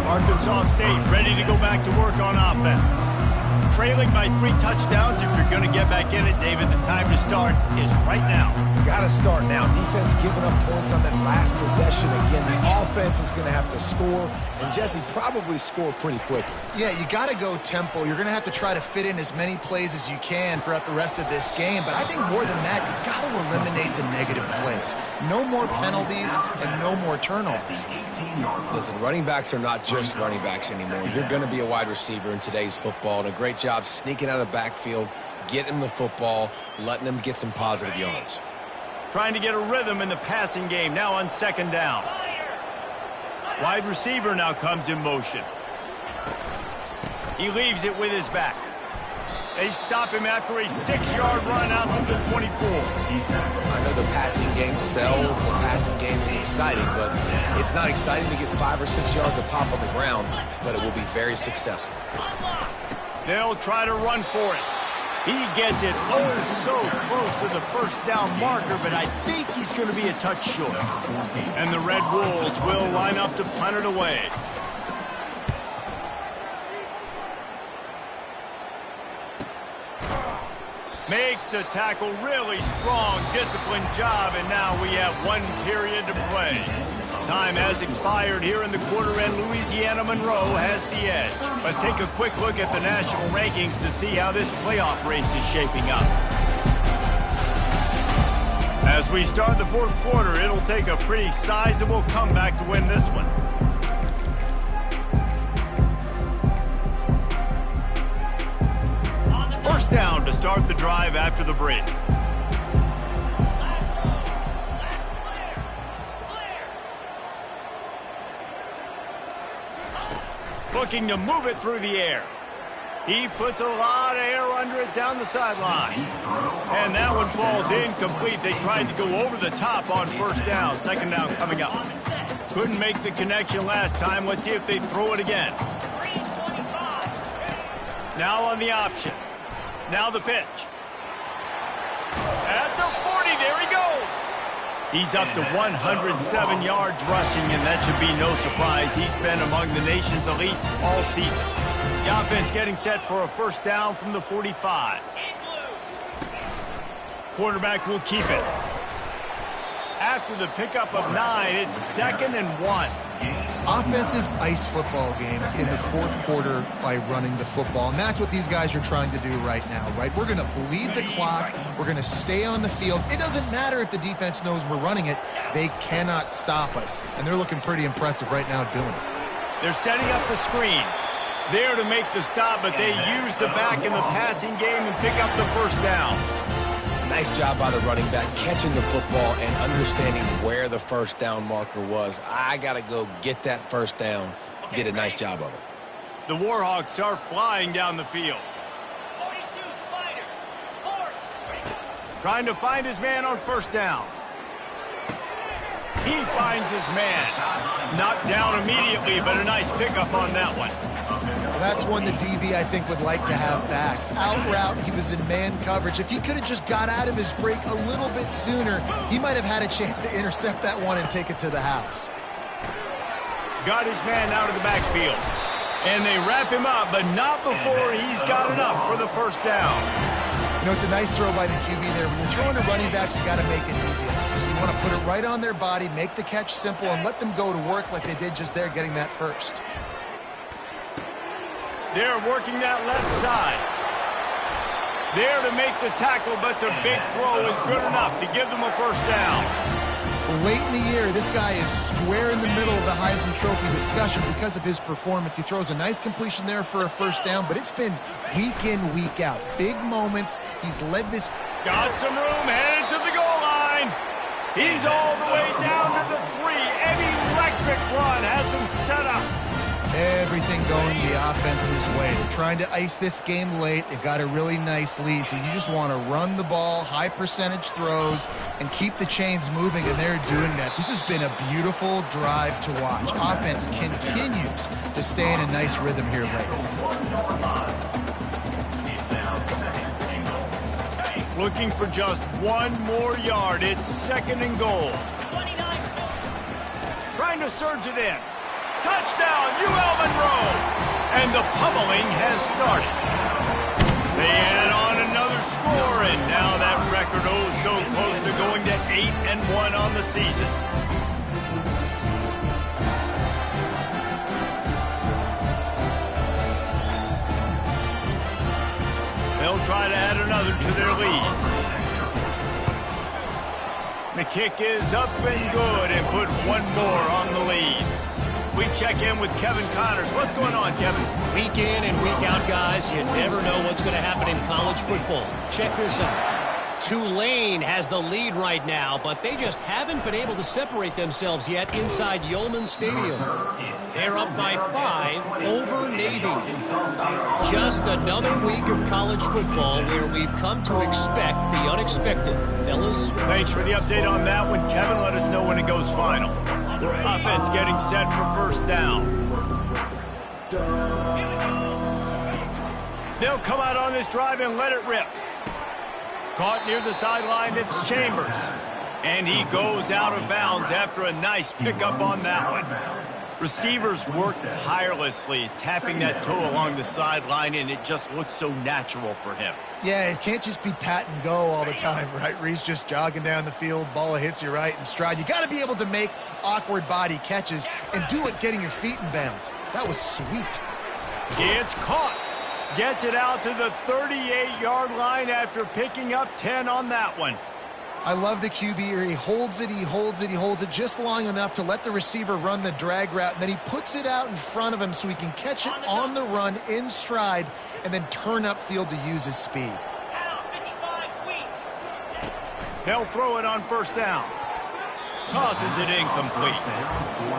Arkansas State ready to go back to work on offense. Trailing by 3 touchdowns. If you're going to get back in it, David, the time to start is right now. Got to start now. Defense giving up points on that last possession. Again, the offense is going to have to score, and Jesse probably score pretty quickly. Yeah, you got to go tempo. You're going to have to try to fit in as many plays as you can throughout the rest of this game. But I think more than that, you got to eliminate the negative plays. No more penalties and no more turnovers. Listen, running backs are not just running backs anymore. You're going to be a wide receiver in today's football, and a great job sneaking out of the backfield, getting them the football, letting them get some positive yards. Trying to get a rhythm in the passing game, now on 2nd down. Wide receiver now comes in motion. He leaves it with his back. They stop him after a 6-yard run out to the 24. I know the passing game sells, the passing game is exciting, but it's not exciting to get 5 or 6 yards of pop on the ground, but it will be very successful. They'll try to run for it. He gets it so close to the 1st down marker, but I think he's going to be a touch short. And the Red Wolves will line up to punt it away. Makes the tackle, really strong, disciplined job, and now we have 1 period to play. Time has expired here in the quarter, and Louisiana Monroe has the edge. Let's take a quick look at the national rankings to see how this playoff race is shaping up. As we start the 4th quarter, it'll take a pretty sizable comeback to win this one. First down to start the drive after the break. Looking to move it through the air. He puts a lot of air under it down the sideline. And that one falls incomplete. They tried to go over the top on 1st down. 2nd down coming up. Couldn't make the connection last time. Let's see if they throw it again. Now on the option. Now the pitch. At the 40, there he goes. He's up to 107 yards rushing, and that should be no surprise. He's been among the nation's elite all season. The offense getting set for a 1st down from the 45. Quarterback will keep it. After the pickup of 9, it's 2nd and 1. Offenses ice football games in the 4th quarter by running the football, and that's what these guys are trying to do right now, right? We're going to bleed the clock. We're going to stay on the field. It doesn't matter if the defense knows we're running it. They cannot stop us, and they're looking pretty impressive right now doing it. They're setting up the screen. There to make the stop, but they use the back in the passing game and pick up the 1st down. Nice job by the running back, catching the football and understanding where the 1st down marker was. I got to go get that 1st down. He did a nice job of it. The Warhawks are flying down the field. Trying to find his man on 1st down. He finds his man. Knocked down immediately, but a nice pickup on that one. That's one the DB, I think, would like to have back. Out route, he was in man coverage. If he could have just got out of his break a little bit sooner, he might have had a chance to intercept that one and take it to the house. Got his man out of the backfield. And they wrap him up, but not before he's got enough for the 1st down. You know, it's a nice throw by the QB there. When you're throwing to running backs, you got to make it easy. So you want to put it right on their body, make the catch simple, and let them go to work like they did just there, getting that 1st. They're working that left side. There to make the tackle, but the big throw is good enough to give them a 1st down. Late in the year, this guy is square in the middle of the Heisman Trophy discussion because of his performance. He throws a nice completion there for a 1st down, but it's been week in, week out. Big moments. He's led this. Got some room, headed to the goal line. He's all the way down to the 3. An electric run has him set up. Everything going the offense's way. They're trying to ice this game late. They've got a really nice lead, so you just want to run the ball, high percentage throws, and keep the chains moving, and they're doing that. This has been a beautiful drive to watch. Offense continues to stay in a nice rhythm here lately. Looking for just one more yard. It's 2nd and goal. Trying to surge it in. Touchdown, UL Monroe! And the pummeling has started. They add on another score, and now that record so close to going to 8-1 on the season. They'll try to add another to their lead. The kick is up and good and put one more on the lead. We check in with Kevin Connors. What's going on, Kevin? Week in and week out, guys, you never know what's going to happen in college football. Check this out. Tulane has the lead right now, but they just haven't been able to separate themselves yet inside ULM Stadium. They're up by 5 over Navy. Just another week of college football where we've come to expect the unexpected. Fellas? Thanks for the update on that one, Kevin. Let us know when it goes final. Offense getting set for first down. They'll come out on this drive and let it rip. Caught near the sideline, it's Chambers. And he goes out of bounds after a nice pickup on that one. Receivers worked tirelessly, tapping that toe along the sideline, and it just looks so natural for him. Yeah, it can't just be pat and go all the time, right? Reese just jogging down the field, ball hits you right in stride. You got to be able to make awkward body catches and do it getting your feet in bounds. That was sweet. It's caught. Gets it out to the 38-yard line after picking up 10 on that one. I love the QB here. He holds it, he holds it, he holds it just long enough to let the receiver run the drag route, and then he puts it out in front of him so he can catch it on the run in stride and then turn upfield to use his speed. They'll throw it on first down. Tosses it incomplete.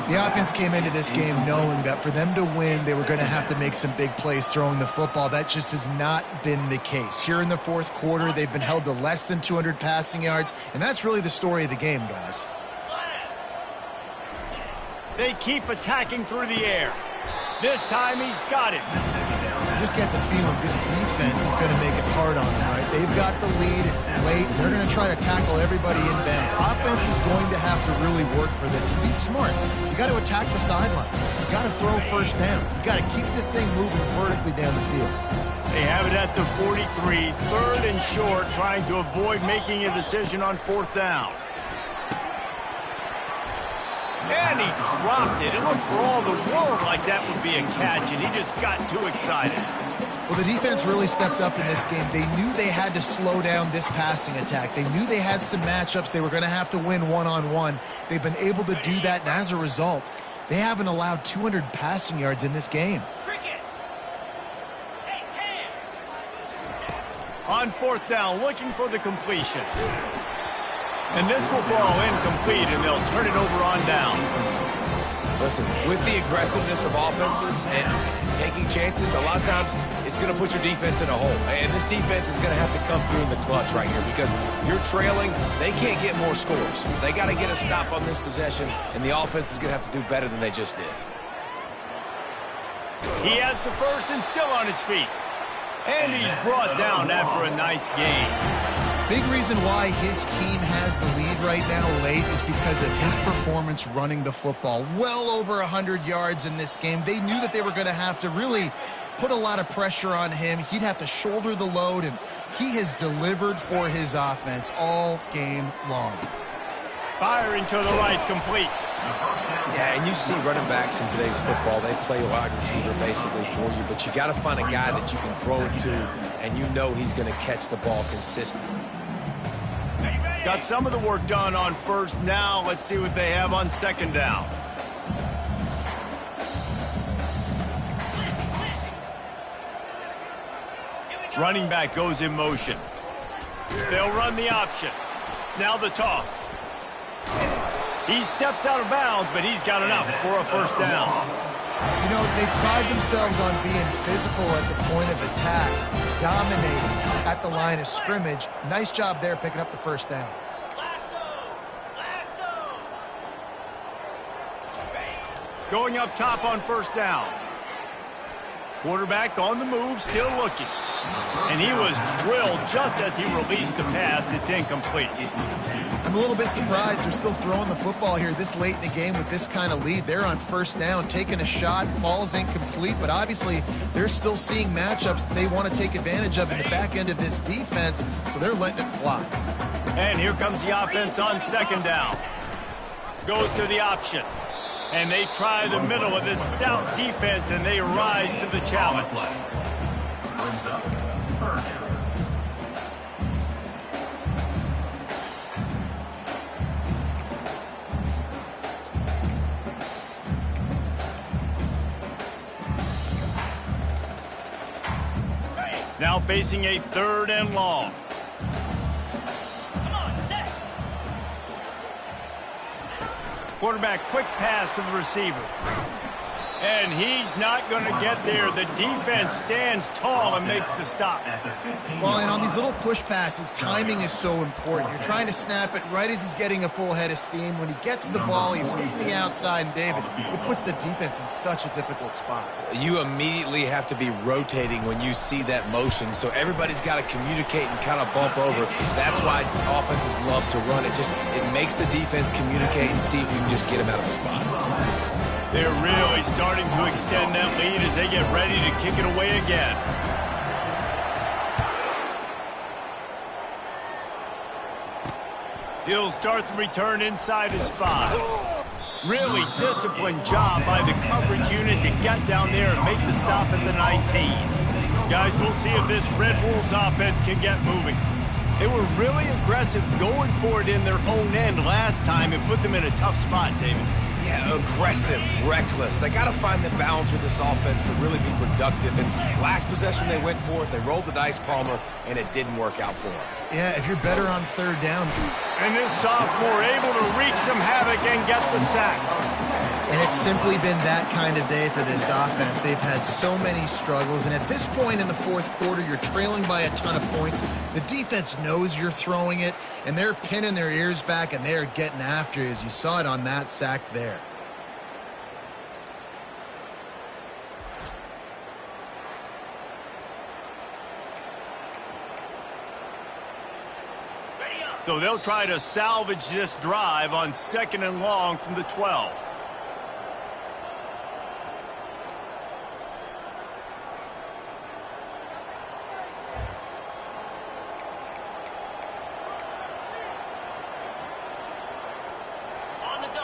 The offense came into this game knowing that for them to win, they were going to have to make some big plays throwing the football. That just has not been the case. Here in the fourth quarter, they've been held to less than 200 passing yards, and that's really the story of the game, guys. They keep attacking through the air. This time he's got it. Just get the feeling this defense is going to make it hard on them, right? They've got the lead. It's late. They're going to try to tackle everybody in bounds. Offense is going to have to really work for this. Be smart. You got to attack the sideline. You got to throw first downs. You got to keep this thing moving vertically down the field. They have it at the 43, 3rd and short, trying to avoid making a decision on 4th down. And he dropped it. It looked for all the world like that would be a catch, and he just got too excited. Well, the defense really stepped up in this game. They knew they had to slow down this passing attack. They knew they had some matchups they were going to have to win one-on-one. They've been able to do that, and as a result, they haven't allowed 200 passing yards in this game. On 4th down, looking for the completion. And this will fall incomplete, and they'll turn it over on down. Listen, with the aggressiveness of offenses and taking chances, a lot of times it's going to put your defense in a hole. And this defense is going to have to come through in the clutch right here because you're trailing. They can't get more scores. They got to get a stop on this possession, and the offense is going to have to do better than they just did. He has the first and still on his feet. And he's brought down after a nice game. Big reason why his team has the lead right now late is because of his performance running the football. Well over 100 yards in this game. They knew that they were going to have to really put a lot of pressure on him. He'd have to shoulder the load, and he has delivered for his offense all game long. Firing to the right, complete. Yeah, and you see running backs in today's football, they play wide receiver basically for you, but you got to find a guy that you can throw it to, and you know he's going to catch the ball consistently. Got some of the work done on first. Now let's see what they have on 2nd down. Running back goes in motion. They'll run the option. Now the toss. He steps out of bounds, but he's got enough for a first down. You know, they pride themselves on being physical at the point of attack, dominating at the line of scrimmage. Nice job there picking up the first down. Going up top on first down. Quarterback on the move, still looking. And he was drilled just as he released the pass. It's incomplete. I'm a little bit surprised they're still throwing the football here this late in the game with this kind of lead. They're on first down, taking a shot, falls incomplete, but obviously they're still seeing matchups that they want to take advantage of in the back end of this defense, so they're letting it fly. And here comes the offense on second down. Goes to the option. And they try the middle of this stout defense, and they rise to the challenge. Now facing a 3rd and long. Quarterback, quick pass to the receiver. And he's not going to get there. The defense stands tall and makes the stop. Well, and on these little push passes, timing is so important. You're trying to snap it right as he's getting a full head of steam. When he gets the ball, he's hitting the outside, and David, it puts the defense in such a difficult spot. You immediately have to be rotating when you see that motion, so everybody's got to communicate and kind of bump over. That's why offenses love to run it. It makes the defense communicate and see if you can just get him out of a spot. They're really starting to extend that lead as they get ready to kick it away again. He'll start the return inside his spot. Really disciplined job by the coverage unit to get down there and make the stop at the 19. Guys, we'll see if this Red Wolves offense can get moving. They were really aggressive going for it in their own end last time and put them in a tough spot, David. Yeah, aggressive, reckless. They got to find the balance with this offense to really be productive. And last possession they went for it, they rolled the dice, Palmer, and it didn't work out for them. Yeah, if you're better on 3rd down. And this sophomore able to wreak some havoc and get the sack. And it's simply been that kind of day for this offense. They've had so many struggles, and at this point in the 4th quarter, you're trailing by a ton of points. The defense knows you're throwing it, and they're pinning their ears back, and they're getting after you, as you saw it on that sack there. So they'll try to salvage this drive on 2nd and long from the 12.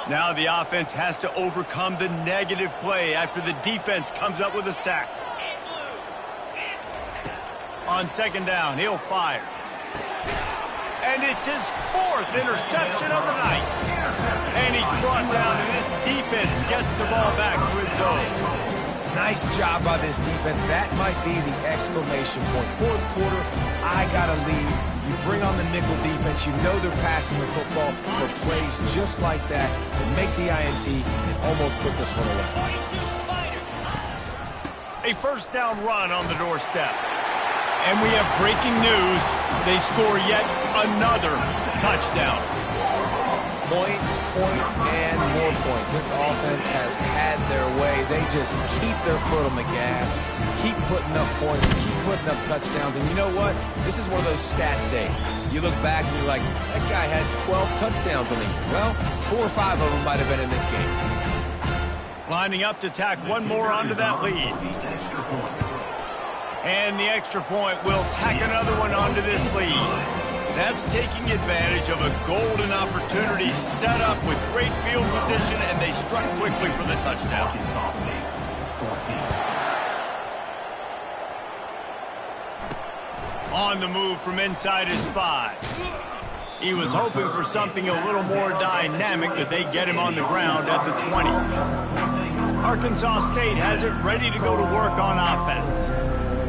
Now the offense has to overcome the negative play after the defense comes up with a sack. On 2nd down, he'll fire. And it's his 4th interception of the night. And he's brought down, and this defense gets the ball back to its own. Nice job by this defense. That might be the exclamation point. 4th quarter, I got to lead. You bring on the nickel defense. You know they're passing the football for plays just like that to make the INT and almost put this one away. A 1st down run on the doorstep. And we have breaking news. They score yet another touchdown. Points, and more points. This offense has had their way. They just keep their foot on the gas, keep putting up points, keep putting up touchdowns. And you know what? This is one of those stats days. You look back and you're like, that guy had 12 touchdowns on him. Well, 4 or 5 of them might have been in this game. Lining up to tack one more onto that lead. And the extra point will tack another one onto this lead. That's taking advantage of a golden opportunity set up with great field position, and they struck quickly for the touchdown. On the move from inside his 5. He was hoping for something a little more dynamic, but they get him on the ground at the 20. Arkansas State has it ready to go to work on offense.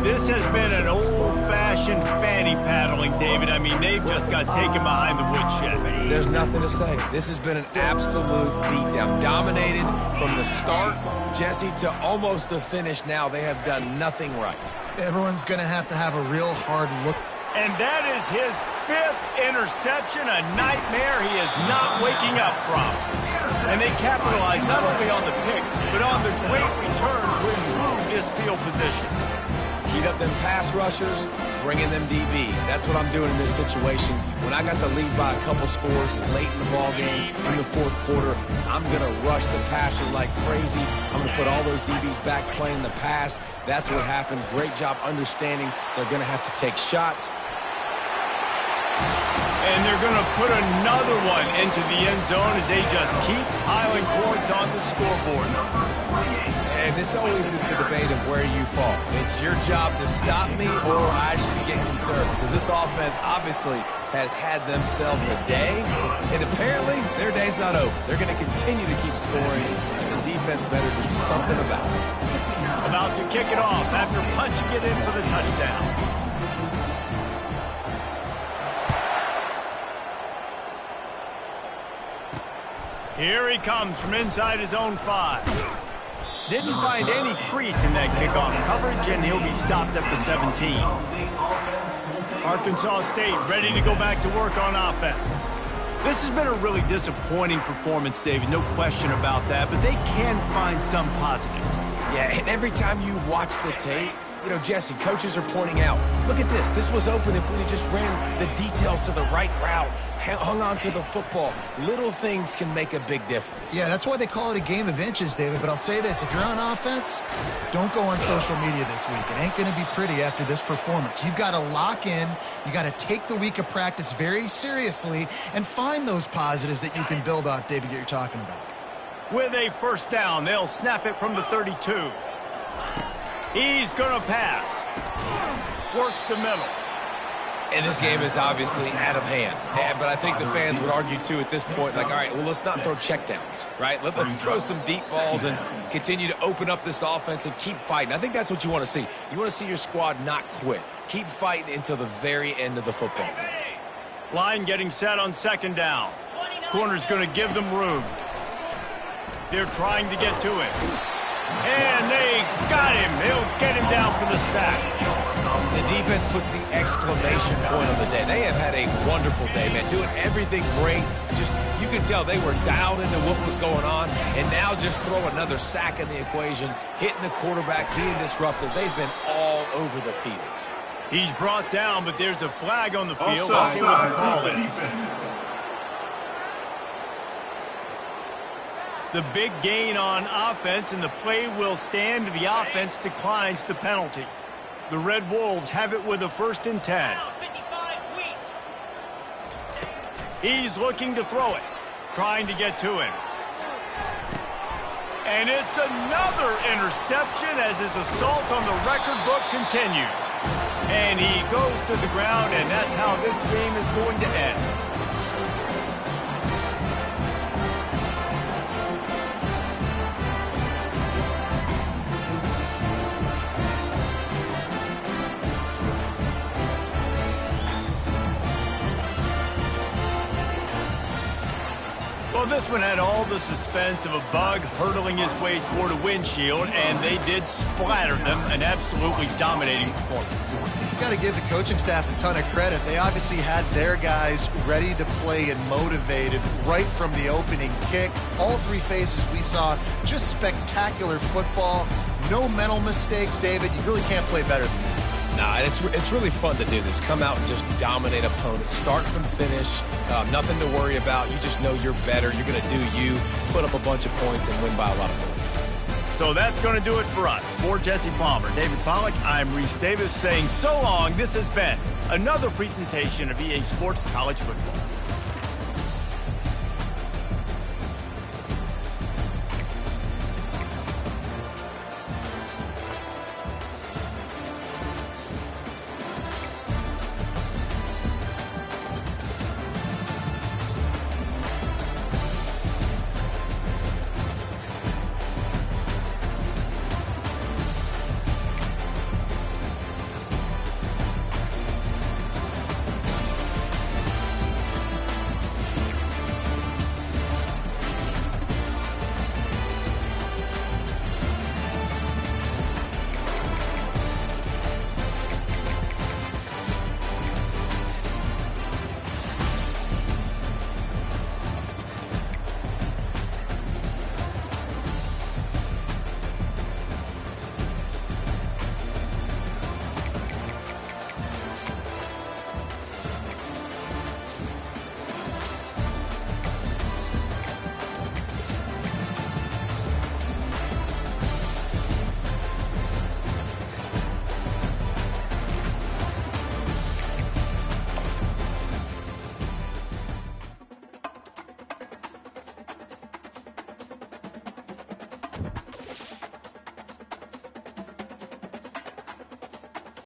This has been an old-fashioned fanny paddling, David. I mean, they've just got taken behind the woodshed. There's nothing to say. This has been an absolute beatdown. Dominated from the start, Jesse, to almost the finish now. They have done nothing right. Everyone's going to have a real hard look. And that is his 5th interception, a nightmare he is not waking up from. And they capitalize not only on the pick, but on the great return to improve this field position. Heat up them pass rushers, bring in them DBs. That's what I'm doing in this situation. When I got the lead by a couple scores late in the ball game, in the 4th quarter, I'm going to rush the passer like crazy. I'm going to put all those DBs back playing the pass. That's what happened. Great job understanding they're going to have to take shots. And they're going to put another one into the end zone as they just keep piling points on the scoreboard. And this always is the debate of where you fall. It's your job to stop me, or I should get concerned, because this offense obviously has had themselves a day, and apparently their day's not over. They're going to continue to keep scoring, and the defense better do something about it. About to kick it off after punching it in for the touchdown. Here he comes from inside his own 5. Didn't find any crease in that kickoff coverage, and he'll be stopped at the 17. Arkansas State ready to go back to work on offense. This has been a really disappointing performance, David, no question about that, but they can find some positives. Yeah, and every time you watch the tape, you know, Jesse, coaches are pointing out, look at this. This was open if we just ran the details to the right route, hung on to the football. Little things can make a big difference. Yeah, that's why they call it a game of inches, David. But I'll say this, if you're on offense, don't go on social media this week. It ain't going to be pretty after this performance. You've got to lock in. You got to take the week of practice very seriously and find those positives that you can build off, David, that you're talking about. With a 1st down, they'll snap it from the 32. He's going to pass. Works the middle. And this game is obviously out of hand. But I think the fans would argue, too, at this point, like, all right, well, let's not throw checkdowns, right? Let's throw some deep balls and continue to open up this offense and keep fighting. I think that's what you want to see. You want to see your squad not quit. Keep fighting until the very end of the football game. Line getting set on 2nd down. Corner's going to give them room. They're trying to get to him. And they got him. He'll get him down for the sack. The defense puts the exclamation point on the day. They have had a wonderful day, man. Doing everything great. Just, you can tell they were dialed into what was going on. And now just throw another sack in the equation. Hitting the quarterback, being disruptive. They've been all over the field. He's brought down, but there's a flag on the field. We'll see what the call is. The big gain on offense, and the play will stand. The offense declines the penalty. The Red Wolves have it with a 1st and 10. He's looking to throw it, trying to get to him. And it's another interception as his assault on the record book continues. And he goes to the ground, and that's how this game is going to end. Well, this one had all the suspense of a bug hurtling his way toward a windshield, and they did splatter them. An absolutely dominating performance. You got to give the coaching staff a ton of credit. They obviously had their guys ready to play and motivated right from the opening kick. All 3 phases we saw, just spectacular football. No mental mistakes, David. You really can't play better than that. Nah, it's really fun to do this. Come out and just dominate opponents. Start from finish. Nothing to worry about. You just know you're better. You're going to do you, put up a bunch of points, and win by a lot of points. So that's going to do it for us. For Jesse Palmer, David Pollack, I'm Reese Davis saying so long. This has been another presentation of EA Sports College Football.